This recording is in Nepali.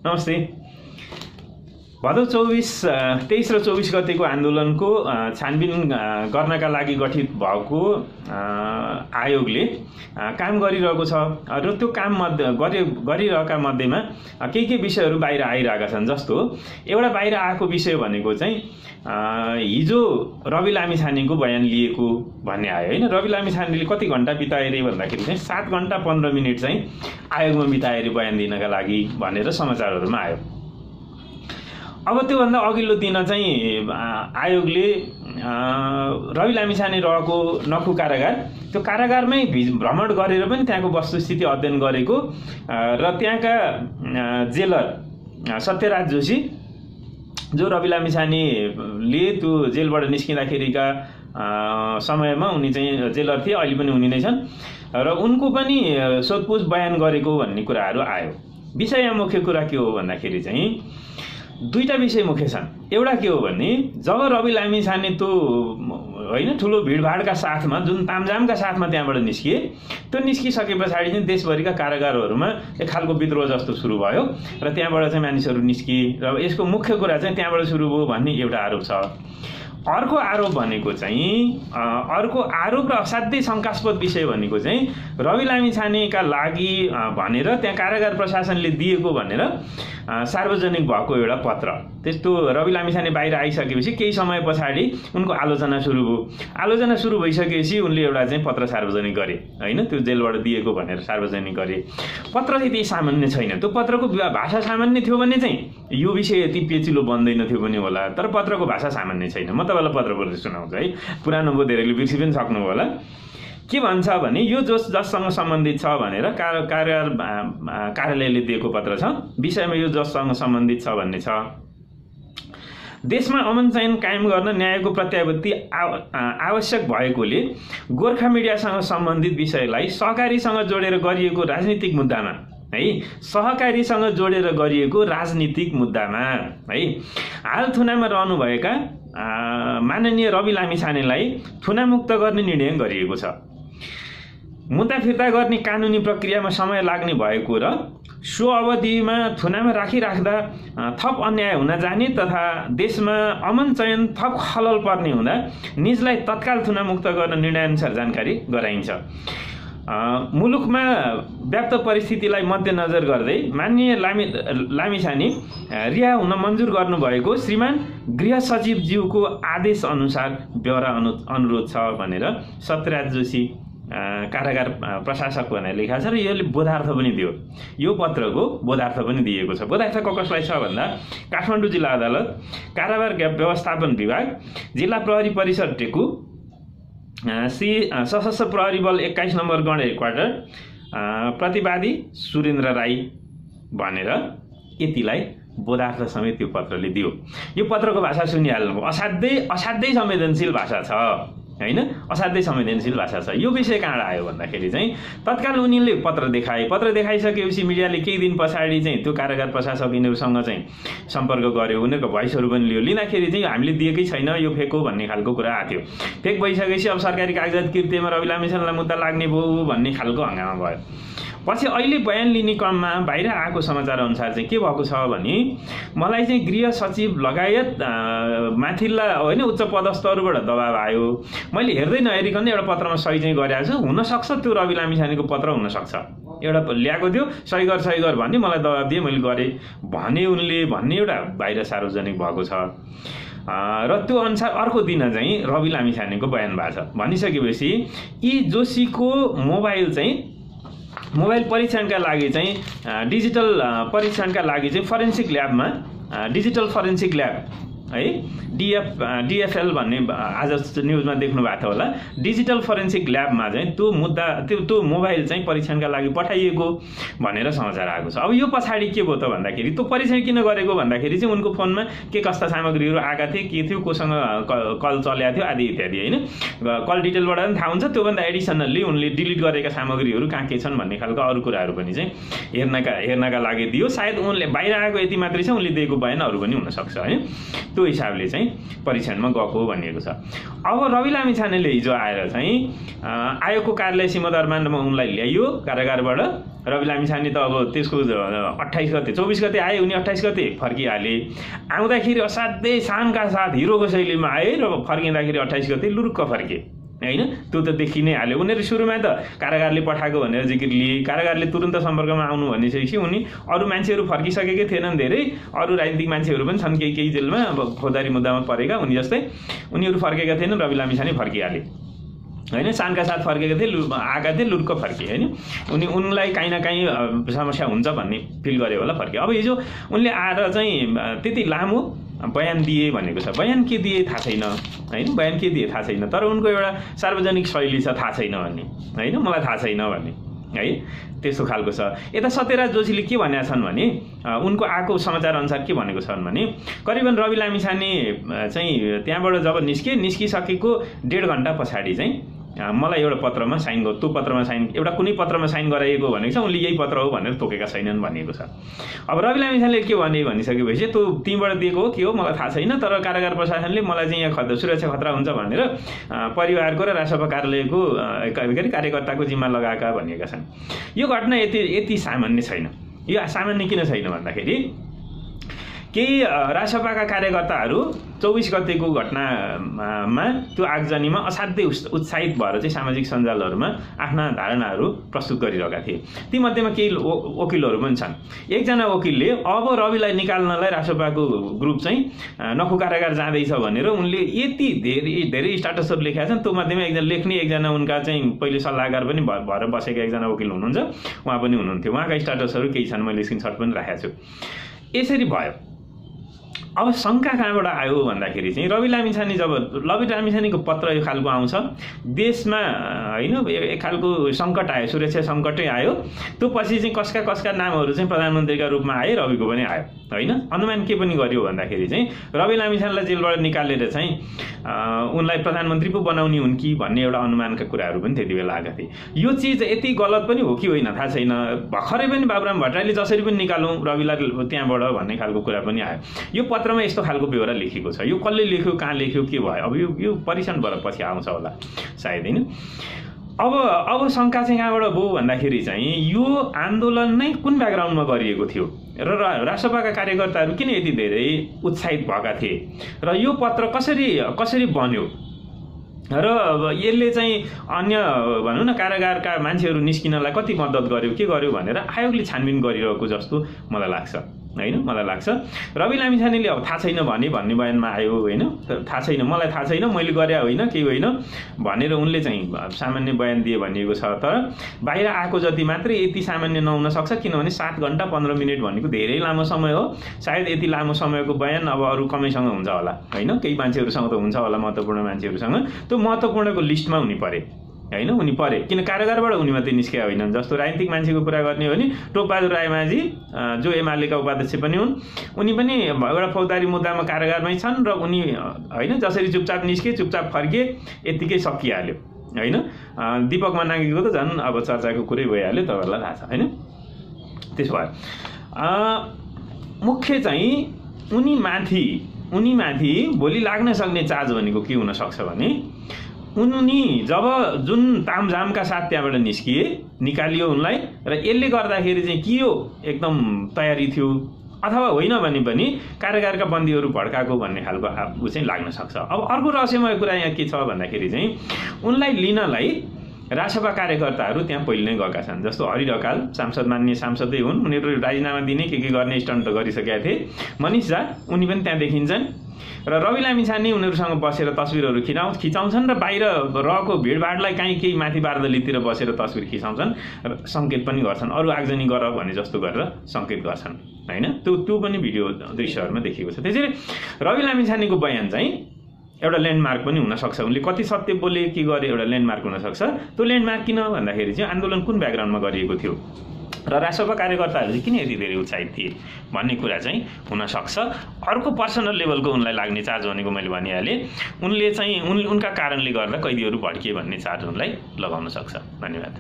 नमस्ते। भदौ 23 र 24 गतेको आन्दोलनको छानबिन गर्नका लागि गठित भएको आयोगले काम गरिरहेको छ र त्यो काम गरिरहेका मध्येमा के विषयहरू बाहिर आइरहेका छन्। जस्तो एउटा बाहिर आएको विषय भनेको चाहिँ हिजो रवि लामिछानेको बयान लिएको भन्ने आयो हैन। रवि लामिछानेले कति घण्टा बिताए रे भन्दाखेरि चाहिँ 7 घण्टा 15 मिनट चाहिँ आयोगमा बिताए रे बयान दिनका लागि भनेर समाचारहरूमा आयो। अब त्योभन्दा अघिल्लो दिन चाहिँ आयोगले रवि लामिछाने रहेको नखु कारागार, त्यो कारागारमै भ्रमण गरेर पनि त्यहाँको वस्तुस्थिति अध्ययन गरेको र त्यहाँका जेलर सत्यराज जोशी जो रवि लामिछानेले त्यो जेलबाट निस्किँदाखेरिका समयमा उनी चाहिँ जेलर थिए, अहिले पनि उनी नै छन् र उनको पनि सोधपुछ बयान गरेको भन्ने कुराहरू आयो। विषय मुख्य कुरा के हो भन्दाखेरि चाहिँ दुईटा विषय मुख्य छन्। एउटा के हो भने जब रवि लामिछाने त्यो होइन ठुलो भिडभाडका साथमा जुन तामझामका साथमा त्यहाँबाट निस्किए, त्यो निस्किसके पछाडि चाहिँ देशभरिका कारागारहरूमा एक खालको विद्रोह जस्तो सुरु भयो र त्यहाँबाट चाहिँ मानिसहरू निस्किए र यसको मुख्य कुरा चाहिँ त्यहाँबाट सुरु भयो भन्ने एउटा आरोप छ। अर्को आरोप भनेको चाहिँ अर्को आरोप र असाध्यै शङ्कास्पद विषय भनेको चाहिँ रवि लामिछानेका लागि भनेर त्यहाँ कारागार प्रशासनले दिएको भनेर सार्वजनिक भएको एउटा पत्र। त्यस्तो रवि लामिछाने बाहिर आइसकेपछि केही समय पछाडि उनको आलोचना सुरु भयो। आलोचना सुरु भइसकेपछि उनले एउटा चाहिँ पत्र सार्वजनिक गरे हैन, त्यो जेलबाट दिएको भनेर सार्वजनिक गरे। पत्र चाहिँ त्यही सामान्य छैन। त्यो पत्रको भाषा सामान्य थियो भने चाहिँ यो विषय यति पेचिलो बन्दैन थियो पनि होला, तर पत्रको भाषा सामान्य छैन। म तपाईँलाई पत्र पढ्दै सुनाउँछु है, पुरानो बुझ धेरैले बिर्सि पनि सक्नु होला। के भन्छ भने यो जससँग सम्बन्धित छ भनेर कार्यालयले दिएको पत्र छ। विषयमा यो जससँग सम्बन्धित छ भन्ने छ। देशमा अमन चयन कायम गर्न न्यायको प्रत्याभूति आवश्यक भएकोले गोर्खा मिडियासँग सम्बन्धित विषयलाई सहकारीसँग जोडेर गरिएको राजनीतिक मुद्दामा है, सहकारीसँग जोडेर गरिएको राजनीतिक मुद्दामा है हाल थुनामा रहनुभएका माननीय रवि लामिछानेलाई थुनामुक्त गर्ने निर्णय गरिएको छ। मुद्दा फिर्ता गर्ने कानुनी प्रक्रियामा समय लाग्ने भएको र सो अवधिमा थुनामा राखिराख्दा थप अन्याय हुन जाने तथा देशमा अमन चयन थप खलल पर्ने हुँदा निजलाई तत्काल थुनामुक्त गर्न निर्णयअनुसार जानकारी गराइन्छ। मुलुकमा व्याप्त परिस्थितिलाई मध्यनजर गर्दै माननीय लामिछाने रिहा हुन मन्जुर गर्नुभएको श्रीमान गृह सचिवज्यूको आदेश अनुसार ब्यौरा अनुरोध छ भनेर सत्यराज जोशी कारागार प्रशासक भनेर लेखा छ र यसले बोधार्थ पनि दियो। यो पत्रको बोधार्थ पनि दिएको छ। बोधार्थ कसलाई छ भन्दा काठमाडौँ जिल्ला अदालत, कारागार व्यवस्थापन विभाग, जिल्ला प्रहरी परिषद टेकु, सशस्त्र प्रहरी बल 21 नम्बर गण हेडक्वार्टर, प्रतिवादी सुरेन्द्र राई भनेर यतिलाई बोधार्थ समेत यो पत्रले दियो। यो पत्रको भाषा सुनिहाल्नु, असाध्यै संवेदनशील भाषा छ हैन, असाध्यै संवेदनशील भाषा छ। यो विषय कहाँबाट आयो भन्दाखेरि चाहिँ तत्काल उनीले पत्र देखाइसकेपछि मिडियाले केही दिन पछाडि चाहिँ त्यो कारागार प्रशासक यिनीहरूसँग चाहिँ सम्पर्क गर्यो, उनीहरूको भोइसहरू पनि लिँदाखेरि चाहिँ हामीले दिएकै छैन, यो फेक हो भन्ने खालको कुरा आएको थियो। फेक भइसकेपछि अब सरकारी कागजात कृत्यमा रवि लामिछानेलाई मुद्दा लाग्ने भयो भन्ने खालको हङ्गामा भयो। पछि अहिले बयान लिने क्रममा बाहिर आएको समाचार अनुसार चाहिँ के भएको छ भने मलाई चाहिँ गृह सचिव लगायत माथिल्ला होइन उच्च पदस्थहरूबाट दबाब आयो। मैले हेर्दै नहेरिकन एउटा पत्रमा सही चाहिँ गरेको छु। हुनसक्छ त्यो रवि लामिछानेको पत्र हुनसक्छ, एउटा ल्याएको थियो सही गर भन्ने मलाई दबाब दिए, मैले गरेँ भने उनले भन्ने एउटा बाहिर सार्वजनिक भएको छ। र त्यो अनुसार अर्को दिन चाहिँ रवि लामिछानेको बयान भएको छ। भनिसकेपछि यी जोशीको मोबाइल परीक्षणका लागि चाहिँ डिजिटल परीक्षणका लागि चाहिँ फोरेन्सिक ल्याबमा डिजिटल फोरेन्सिक ल्याब है डिएफएल भन्ने आज न्युजमा देख्नु भएको थियो होला, डिजिटल फोरेन्सिक ल्याबमा चाहिँ त्यो मोबाइल चाहिँ परीक्षणका लागि पठाइएको भनेर समाचार आएको छ। अब यो पछाडि के भयो त भन्दाखेरि त्यो परीक्षण किन गरेको भन्दाखेरि चाहिँ उनको फोनमा के कस्ता सामग्रीहरू आएका थिए, के थियो, कोसँग कल चलेको थियो आदि इत्यादि होइन। कल डिटेलबाट पनि थाहा हुन्छ। त्योभन्दा एडिसनल्ली उनले डिलिट गरेका सामग्रीहरू कहाँ के छन् भन्ने खालको अरू कुराहरू पनि चाहिँ हेर्नका लागि दियो। सायद उनले बाहिर आएको यति मात्रै छ, उनले दिएको बयानहरू पनि हुनसक्छ है। त्यो हिसाबले चाहिँ परीक्षणमा गएको भनिएको छ। अब रवि लामिछानेले हिजो आएर चाहिँ आयोगको कार्यालय सिंहदरबारमा उनलाई ल्याइयो कारागारबाट रवि लामिछाने त अब त्यसको 28 गते 24 गते आए, उनी 28 गते फर्किहाले। आउँदाखेरि असाध्यै शानका साथ हिरोको शैलीमा आए र फर्किँदाखेरि 28 गते लुरुक्क फर्के हैन। त्यो त देखि नै हाल्यो। उनीहरू सुरुमा त कारागारले पठाएको भनेर जिकिर लिए, कारागारले तुरन्त सम्पर्कमा आउनु भनिसकेपछि उनी अरू मान्छेहरू फर्किसकेकै थिएनन्, धेरै अरू राजनीतिक मान्छेहरू पनि छन् केही जेलमा अब फौजदारी मुद्दामा परेका, उनी जस्तै उनीहरू फर्केका थिएनन्। रवि लामिछाने फर्किहाले हैन, शानका साथ फर्केका थिए, आएका थिए, लुरुक्क फर्के हैन। उनलाई काहीँ न काहीँ समस्या हुन्छ भन्ने फिल गरे होला, फर्के। अब हिजो उनले आएर चाहिँ त्यति लामो बयान दिए भनेको छ, बयान के दिए थाहा छैन हैन, बयान के दिए थाहा छैन, तर उनको एउटा सार्वजनिक शैली छ थाहा छैन भन्ने हैन, मलाई थाहा छैन भन्ने है, त्यस्तो खालको छ। यता सत्यराज जोशीले के भनेका छन् भने उनको आएको समाचार अनुसार के भनेको छन् भने करिबन रवि लामिछाने चाहिँ त्यहाँबाट जब निस्किसकेको 1.5 घण्टा पछाडि चाहिँ मलाई एउटा पत्रमा साइन गर्नु, त्यो पत्रमा साइन, एउटा कुनै पत्रमा साइन गराइएको भनेको छ, उनले यही पत्र हो भनेर तोकेका छैनन् भनिएको छ। अब रवि लामिछानेले के भनिसकेपछि त्यो तिमीबाट दिएको हो के हो मलाई थाहा छैन, तर कारागार प्रशासनले मलाई चाहिँ यहाँ सुरक्षा खतरा हुन्छ भनेर परिवारको र राष्ट्रपा कार्यालयको कार्यकर्ताको जिम्मा लगाएका भनिएका छन्। यो घटना यति सामान्य छैन। यो सामान्य किन छैन भन्दाखेरि केही राष्ट्रपाका कार्यकर्ताहरू 24 गतेको घटनामा त्यो आगजनीमा असाध्यै उत्साहित भएर चाहिँ सामाजिक सञ्जालहरूमा आफ्ना धारणाहरू प्रस्तुत गरिरहेका थिए। तीमध्येमा केही वकिलहरू पनि छन्। एकजना वकिलले अब रविलाई निकाल्नलाई राष्ट्रपाको ग्रुप चाहिँ नखु कारागार जाँदैछ भनेर उनले यति धेरै स्ट्याटसहरू लेखेका छन्। त्यो मध्येमा एकजना लेख्ने, एकजना उनका चाहिँ पहिले सल्लाहकार पनि भएर बसेका एकजना वकिल हुनुहुन्छ, उहाँ पनि हुनुहुन्थ्यो। उहाँका स्ट्याटसहरू केही छन्, मैले स्क्रिनसट पनि राखेको छु। यसरी भयो। अब शङ्का कहाँबाट आयो भन्दाखेरि चाहिँ रवि लामिछानेको पत्र यो खालको आउँछ, देशमा हैन एक खालको सङ्कट आयो, सुरक्षा सङ्कटै आयो। त्यो पछि चाहिँ कसका नामहरू चाहिँ प्रधानमन्त्रीका रूपमा आए, रविको पनि आयो हैन। अनुमान के पनि गर्यो भन्दाखेरि चाहिँ रवि लामिछानेलाई जेलबाट निकालेर चाहिँ उनलाई प्रधानमन्त्री पो बनाउने हुन् कि भन्ने एउटा अनुमानका कुराहरू पनि त्यति बेला आएका थिए। यो चिज यति गलत पनि हो कि होइन थाहा छैन। भर्खरै पनि बाबुराम भट्टराईले जसरी पनि निकालौँ रविलाई त्यहाँबाट भन्ने खालको कुरा पनि आयो। यो पत्रमा यस्तो खालको बेहोरा लेखेको छ। यो कसले लेख्यो, कहाँ लेख्यो, के भयो, अब यो परीक्षण भएर पछि आउँछ होला सायद हैन। अब शङ्का चाहिँ कहाँबाट भयो भन्दाखेरि चाहिँ यो आन्दोलन नै कुन ब्याकग्राउन्डमा गरिएको थियो र राष्ट्रपाका कार्यकर्ताहरू किन यति धेरै उत्साहित भएका थिए र यो पत्र कसरी बन्यो र यसले चाहिँ अन्य भनौँ न कारागारका मान्छेहरू निस्किनलाई कति मद्दत गर्यो, के गर्यो भनेर आयोगले छानबिन गरिरहेको जस्तो मलाई लाग्छ हैन। मलाई लाग्छ रवि लामिछानेले अब थाहा छैन भन्ने बयानमा आयो हैन, थाहा छैन, मलाई थाहा छैन, मैले गरे होइन, केही होइन भनेर उनले चाहिँ सामान्य बयान दिए भनिएको छ। तर बाहिर आएको जति मात्रै यति सामान्य नहुन सक्छ, किनभने 7 घण्टा 15 मिनट भनेको धेरै लामो समय हो। सायद यति लामो समयको बयान अब अरू कमैसँग हुन्छ होला हैन, केही मान्छेहरूसँग त हुन्छ होला, महत्त्वपूर्ण मान्छेहरूसँग। त्यो महत्त्वपूर्णको लिस्टमा उनी परे हैन, उनी परे, किन कारागारबाट उनी मात्रै निस्केका होइनन्। जस्तो राजनीतिक मान्छेको कुरा गर्ने हो भने टोकबहादुर रायमाझी जो एमालेका उपाध्यक्ष पनि हुन्, उनी पनि एउटा फौजदारी मुद्दामा कारागारमै छन् र उनी हैन जसरी चुपचाप निस्के, चुपचाप फर्के, यतिकै सकिहाल्यो हैन। दीपक मनाङ्गीको त झन् अब चर्चाको कुरै भइहाल्यो, तपाईँहरूलाई थाहा छ हैन। त्यसो भए मुख्य चाहिँ उनी माथि भोलि लाग्न सक्ने चार्ज भनेको के हुन सक्छ भने उनी जब जुन तामझामका साथ त्यहाँबाट निकालियो उनलाई, र यसले गर्दाखेरि चाहिँ के हो एकदम तयारी थियो अथवा होइन भने पनि कारागारका बन्दीहरू भड्काएको भन्ने खालको ऊ चाहिँ लाग्न सक्छ। अब अर्को रहस्यमय कुरा यहाँ के छ भन्दाखेरि चाहिँ उनलाई लिनलाई राष्ट्रपा कार्यकर्ताहरू त्यहाँ पहिले नै गएका छन्। जस्तो हरि ढकाल माननीय सांसदै हुन्, उनीहरू राजीनामा दिने के गर्ने स्टन्ट त गरिसकेका थिए। मनिष झा उनी पनि त्यहाँ देखिन्छन् र रवि लामिछाने उनीहरूसँग बसेर तस्बिरहरू खिचाउँछन् र बाहिर रहेको भिडभाडलाई केही माथि बारदलीतिर बसेर तस्बिर खिचाउँछन् र सङ्केत पनि गर्छन्, अरू आगजनी गर भने जस्तो गरेर सङ्केत गर्छन् हैन। त्यो पनि भिडियो दृश्यहरूमा देखिएको छ। त्यसैले रवि लामिछानेको बयान चाहिँ एउटा ल्यान्डमार्क पनि हुनसक्छ। उनले कति सत्य बोले, के गरे, एउटा ल्यान्डमार्क हुनसक्छ। त्यो ल्यान्डमार्क किन भन्दाखेरि चाहिँ आन्दोलन कुन ब्याकग्राउन्डमा गरिएको थियो र राष्ट्रपा कार्यकर्ताहरू चाहिँ किन यति धेरै उत्साहित थिए भन्ने कुरा चाहिँ हुनसक्छ। अर्को पर्सनल लेभलको उनलाई लाग्ने चार्ज भनेको मैले भनिहालेँ, उनले चाहिँ उनका कारणले गर्दा कैदीहरू भड्किए भन्ने चार्ज उनलाई लगाउन सक्छ। धन्यवाद।